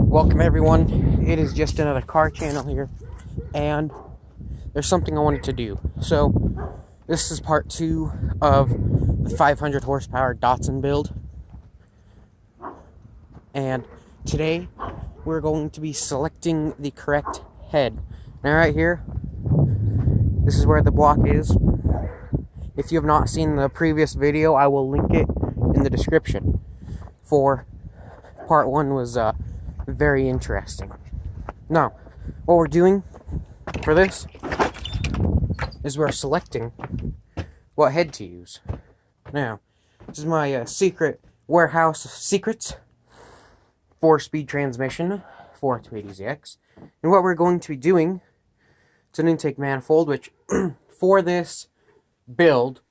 Welcome everyone. It is just another car channel here, and there's something I wanted to do. So this is part 2 of the 500 horsepower Datsun build, and today we're going to be selecting the correct head. Now right here, this is where the block is. If you have not seen the previous video, I will link it in the description. For part 1 was very interesting. Now, what we're doing for this is we're selecting what head to use. Now, this is my secret warehouse of secrets. 4-speed transmission, 280ZX. And what we're going to be doing, it's an intake manifold, which for this build,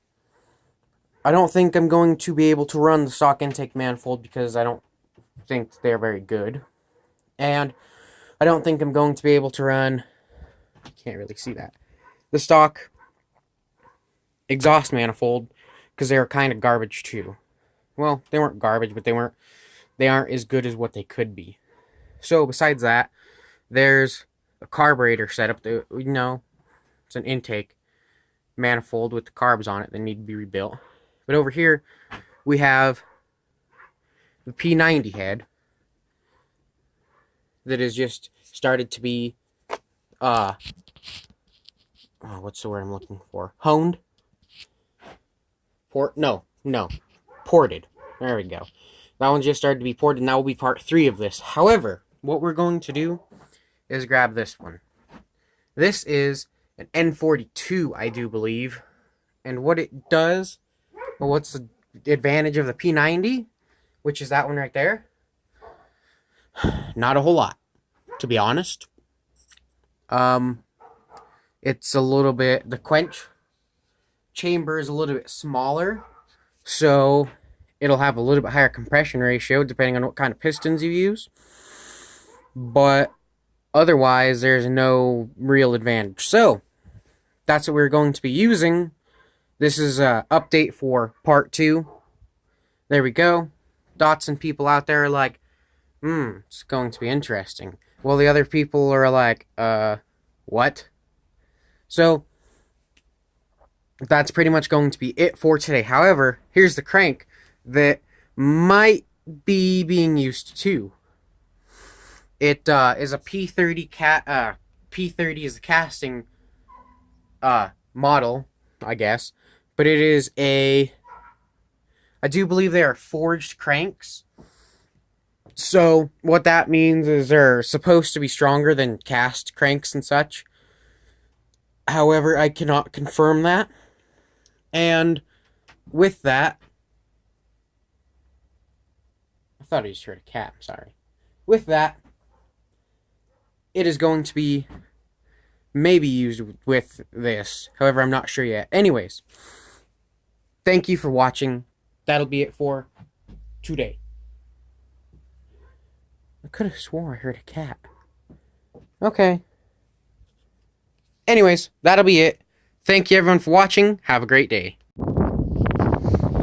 I don't think I'm going to be able to run the stock intake manifold because I don't think they're very good. And I don't think I'm going to be able to run, I can't really see that, the stock exhaust manifold because they were kind of garbage too. Well, they weren't garbage, but they aren't as good as what they could be. So besides that, there's a carburetor setup that, it's an intake manifold with the carbs on it that need to be rebuilt. But over here, we have the P90 head that has just started to be, what's the word I'm looking for? Honed? Ported. There we go. That one just started to be ported, and that will be part 3 of this. However, what we're going to do is grab this one. This is an N42, I do believe. And what it does, well, what's the advantage of the P90, which is that one right there? Not a whole lot, to be honest. It's a little bit, the quench chamber is a little bit smaller, so it'll have a little bit higher compression ratio depending on what kind of pistons you use. But otherwise, there's no real advantage. So that's what we're going to be using. This is an update for part 2. There we go. Datsun people out there are like, it's going to be interesting. Well, the other people are like, what? So that's pretty much going to be it for today. However, here's the crank that might be being used too. It is a P30 P30 is the casting model, I guess, but it is I do believe they are forged cranks. So what that means is they're supposed to be stronger than cast cranks and such. However, I cannot confirm that. And with that, I thought I just heard a cat, I'm sorry. With that, it is going to be maybe used with this. However, I'm not sure yet. Anyways, thank you for watching. That'll be it for today. I could have sworn I heard a cat. Okay. Anyways, that'll be it. Thank you everyone for watching. Have a great day.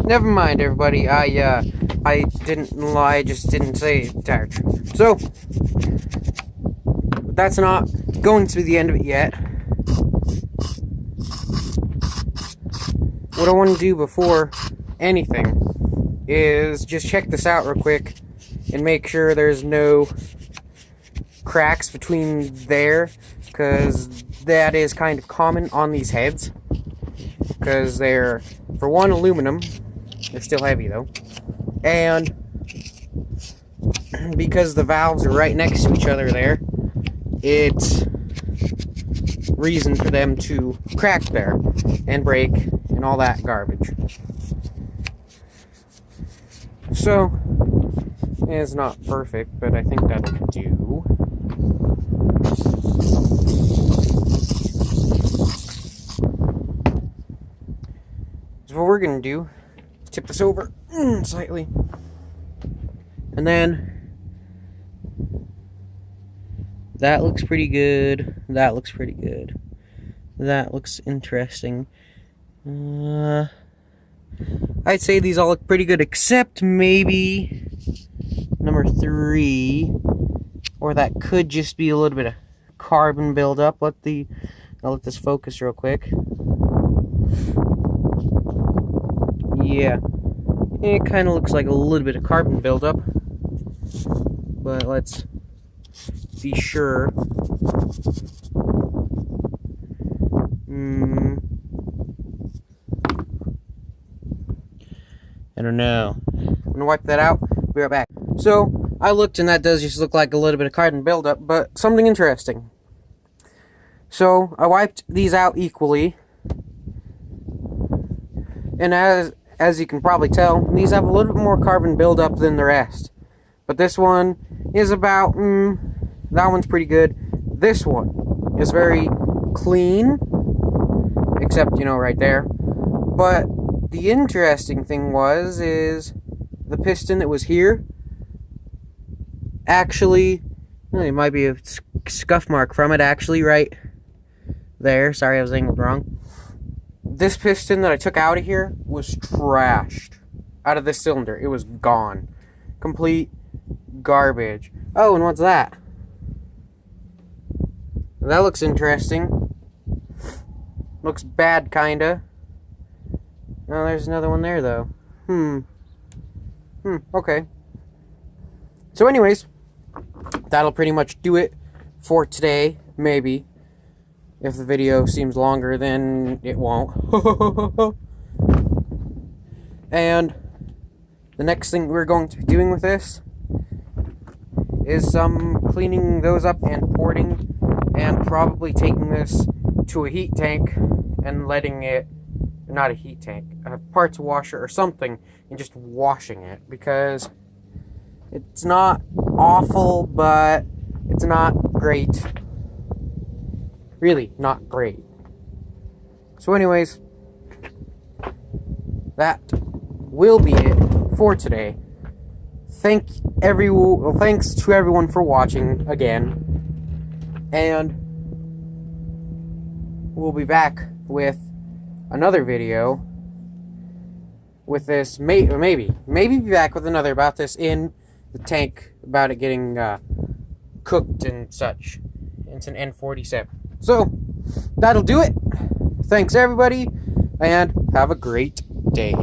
Never mind everybody. I didn't lie, I just didn't say the entire truth. So that's not going to be the end of it yet. What I want to do before anything is just check this out real quick and make sure there's no cracks between there, because that is kind of common on these heads, because they're, for one, aluminum. They're still heavy though, and because the valves are right next to each other there, it's reason for them to crack there and break and all that garbage. So it's not perfect, but I think that'll do. So what we're gonna do is tip this over slightly, and then that looks pretty good. That looks pretty good. That looks interesting. I'd say these all look pretty good, except maybe number 3. or that could just be a little bit of carbon buildup. I'll let this focus real quick. Yeah, it kind of looks like a little bit of carbon buildup, but let's be sure. I don't know. I'm gonna wipe that out. Be right back. So I looked, and that does just look like a little bit of carbon buildup, but something interesting. So I wiped these out equally, and as you can probably tell, these have a little bit more carbon buildup than the rest. But this one is about, that one's pretty good. This one is very clean, except, right there. But the interesting thing is the piston that was here, actually, there might be a scuff mark from it, actually, right there. Sorry, I was angled wrong. This piston that I took out of here was trashed out of this cylinder. It was gone. Complete garbage. Oh, and what's that? That looks interesting. Looks bad, kinda. Oh, there's another one there, though. Okay. So anyways, that'll pretty much do it for today, maybe. If the video seems longer, then it won't. And the next thing we're going to be doing with this is some cleaning those up and porting, and probably taking this to a heat tank and letting it, not a heat tank, a parts washer or something, and just washing it, because it's not awful, but it's not great. Really not great. So anyways, that will be it for today. Thanks to everyone for watching again, and we'll be back with another video with this. Maybe be back with another about this in the tank, about it getting cooked and such. It's an N47. So that'll do it. Thanks everybody, and have a great day.